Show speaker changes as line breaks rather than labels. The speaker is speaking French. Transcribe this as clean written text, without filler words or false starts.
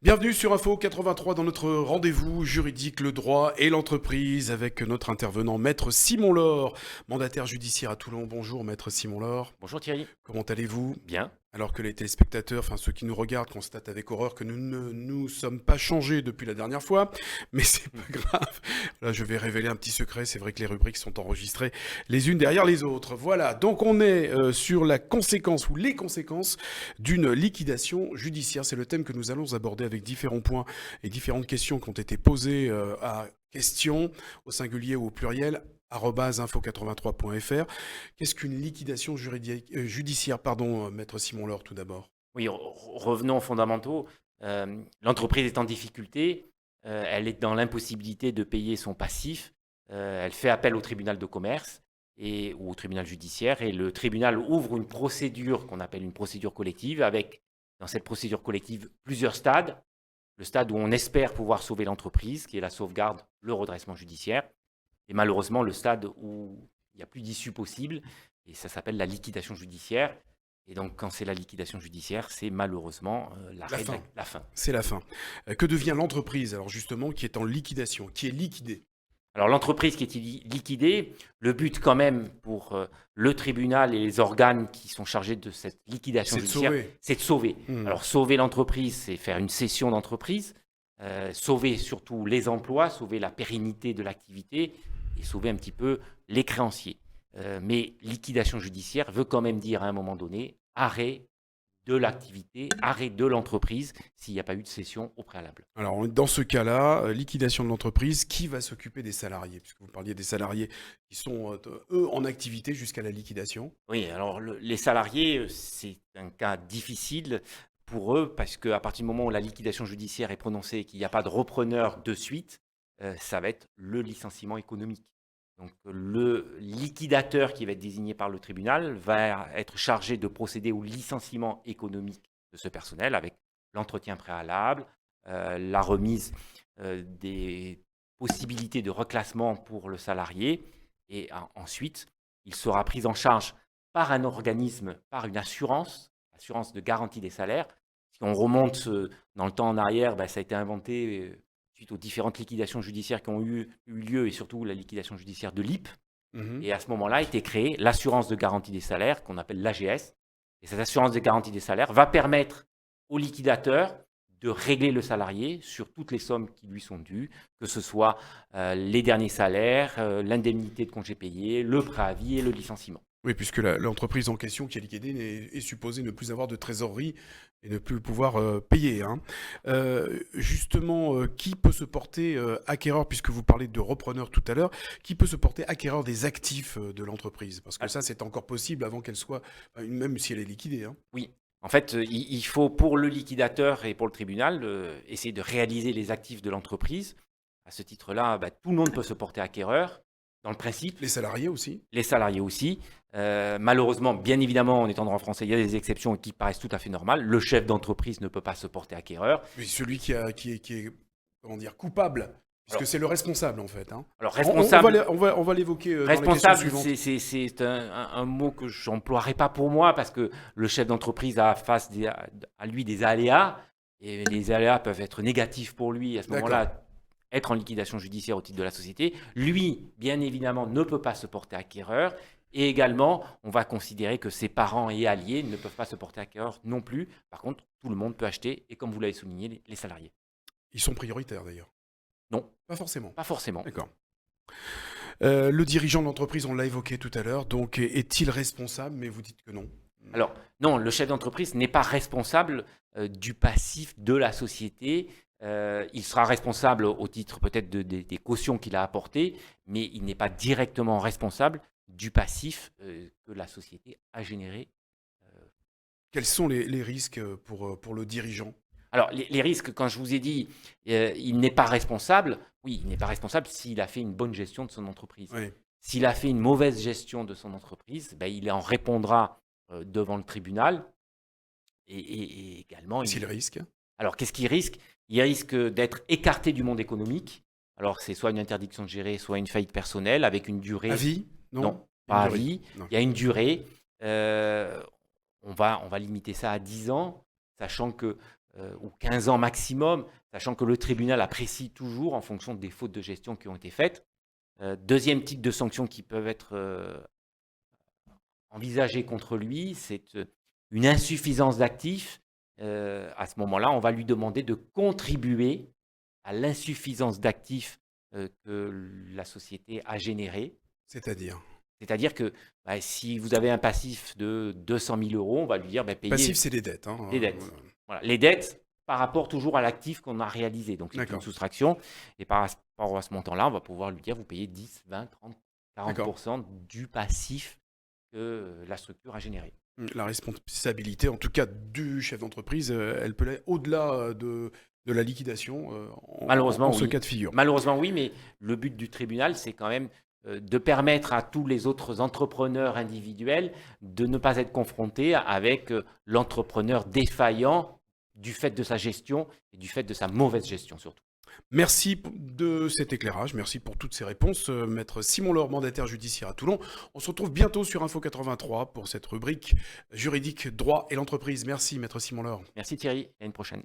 Bienvenue sur Info 83 dans notre rendez-vous juridique, le droit et l'entreprise avec notre intervenant Maître Simon Laure, mandataire judiciaire à Toulon. Bonjour Maître Simon Laure,
Bonjour Thierry.
comment allez-vous?
Bien.
Alors que les téléspectateurs, enfin ceux qui nous regardent, constatent avec horreur que nous ne nous sommes pas changés depuis la dernière fois, mais c'est pas grave. Là, je vais révéler un petit secret. C'est vrai que les rubriques sont enregistrées les unes derrière les autres. Voilà. Donc, on est sur la conséquence ou les conséquences d'une liquidation judiciaire. C'est le thème que nous allons aborder avec différents points et différentes questions qui ont été posées à questions au singulier ou au pluriel @info83.fr. Qu'est-ce qu'une liquidation judiciaire, pardon, Maître Simon Laure, tout d'abord?
Oui, revenons aux fondamentaux. L'entreprise est en difficulté, elle est dans l'impossibilité de payer son passif, elle fait appel au tribunal de commerce ou au tribunal judiciaire et le tribunal ouvre une procédure qu'on appelle une procédure collective avec, dans cette procédure collective, plusieurs stades. Le stade où on espère pouvoir sauver l'entreprise, qui est la sauvegarde, le redressement judiciaire, et malheureusement le stade où il n'y a plus d'issue possible, et ça s'appelle la liquidation judiciaire. Et donc, quand c'est la liquidation judiciaire, c'est malheureusement
La fin.
la fin.
C'est la fin. Que devient l'entreprise, alors justement, qui est en liquidation, qui est liquidée?
Alors, l'entreprise qui est liquidée, le but quand même pour le tribunal et les organes qui sont chargés de cette liquidation
C'est de
judiciaire,
sauver.
c'est de sauver.
Hmm.
Alors, sauver l'entreprise, c'est faire une cession d'entreprise, sauver surtout les emplois, sauver la pérennité de l'activité et sauver un petit peu les créanciers. Mais liquidation judiciaire veut quand même dire à un moment donné arrêt de l'activité, arrêt de l'entreprise s'il n'y a pas eu de cession au préalable.
Alors, dans ce cas-là, liquidation de l'entreprise, qui va s'occuper des salariés? Puisque vous parliez des salariés qui sont, eux, en activité jusqu'à la liquidation.
Oui, alors les salariés, c'est un cas difficile pour eux parce qu'à partir du moment où la liquidation judiciaire est prononcée et qu'il n'y a pas de repreneur de suite, ça va être le licenciement économique. Donc le liquidateur qui va être désigné par le tribunal va être chargé de procéder au licenciement économique de ce personnel avec l'entretien préalable, la remise des possibilités de reclassement pour le salarié et ensuite il sera pris en charge par un organisme, par une assurance de garantie des salaires. Si on remonte dans le temps en arrière, ça a été inventé suite aux différentes liquidations judiciaires qui ont eu lieu et surtout la liquidation judiciaire de l'IP.
Mhm.
Et à ce moment-là a été créée l'assurance de garantie des salaires qu'on appelle l'AGS. Et cette assurance de garantie des salaires va permettre au liquidateur de régler le salarié sur toutes les sommes qui lui sont dues, que ce soit les derniers salaires, l'indemnité de congé payé, le préavis et le licenciement.
Oui, puisque l'entreprise en question qui est liquidée est supposée ne plus avoir de trésorerie et ne plus pouvoir payer, hein. Justement, qui peut se porter acquéreur, puisque vous parlez de repreneur tout à l'heure, qui peut se porter acquéreur des actifs de l'entreprise? Parce que ça, c'est encore possible avant qu'elle soit, même si elle est liquidée, hein.
Oui, en fait, il faut pour le liquidateur et pour le tribunal essayer de réaliser les actifs de l'entreprise. À ce titre-là, tout le monde peut se porter acquéreur, dans le principe.
Les salariés aussi.
Les salariés aussi. Malheureusement, bien évidemment, en étant droit français, il y a des exceptions qui paraissent tout à fait normales. Le chef d'entreprise ne peut pas se porter acquéreur.
Mais celui qui est comment dire, coupable, puisque
Alors,
c'est le responsable en fait, hein.
alors
On
responsable,
va l'évoquer dans les questions
responsable,
suivantes.
c'est un mot que je n'emploierai pas pour moi parce que le chef d'entreprise a face à lui des aléas et les aléas peuvent être négatifs pour lui à ce
D'accord.
moment-là. Être en liquidation judiciaire au titre de la société. Lui, bien évidemment, ne peut pas se porter acquéreur. Et également, on va considérer que ses parents et alliés ne peuvent pas se porter acquéreur non plus. Par contre, tout le monde peut acheter, et comme vous l'avez souligné, les salariés.
Ils sont prioritaires d'ailleurs.
Non,
Pas forcément.
pas forcément.
D'accord. Le dirigeant de l'entreprise, on l'a évoqué tout à l'heure, donc est-il responsable? Mais vous dites que non.
Alors, non, le chef d'entreprise n'est pas responsable du passif de la société. Il sera responsable au titre peut-être des cautions qu'il a apportées, mais il n'est pas directement responsable du passif que la société a généré.
Quels sont les risques pour le dirigeant?
Alors, les risques, quand je vous ai dit, il n'est pas responsable, oui, il n'est pas responsable s'il a fait une bonne gestion de son entreprise.
Oui.
S'il a fait une mauvaise gestion de son entreprise, il en répondra devant le tribunal. Et également,
C'est le risque.
alors, qu'est-ce qu'il risque? Il risque d'être écarté du monde économique. Alors, c'est soit une interdiction de gérer, soit une faillite personnelle avec une durée.
À vie?
Non,
Une
pas à
durée.
vie.
Non.
Il y a une durée. On va limiter ça à 10 ans, sachant que ou 15 ans maximum, sachant que le tribunal apprécie toujours en fonction des fautes de gestion qui ont été faites. Deuxième type de sanctions qui peuvent être envisagées contre lui, c'est une insuffisance d'actifs. À ce moment-là, on va lui demander de contribuer à l'insuffisance d'actifs que la société a générée.
C'est-à-dire?
C'est-à-dire que si vous avez un passif de 200 000 euros, on va lui dire payez
Passif, c'est les dettes.
les dettes. Voilà. Les dettes par rapport toujours à l'actif qu'on a réalisé. Donc, c'est une
D'accord.
soustraction. Et par rapport à ce montant-là, on va pouvoir lui dire vous payez 10, 20, 30, 40% du passif que la structure a généré.
La responsabilité, en tout cas du chef d'entreprise, elle peut aller au-delà de la liquidation
Malheureusement,
en ce
oui.
cas de figure.
Malheureusement, oui, mais le but du tribunal, c'est quand même de permettre à tous les autres entrepreneurs individuels de ne pas être confrontés avec l'entrepreneur défaillant du fait de sa gestion et du fait de sa mauvaise gestion surtout.
Merci de cet éclairage, merci pour toutes ces réponses, maître Simon Laure, mandataire judiciaire à Toulon. On se retrouve bientôt sur Info 83 pour cette rubrique juridique, droit et l'entreprise. Merci, maître Simon Laure.
Merci Thierry, et à une prochaine.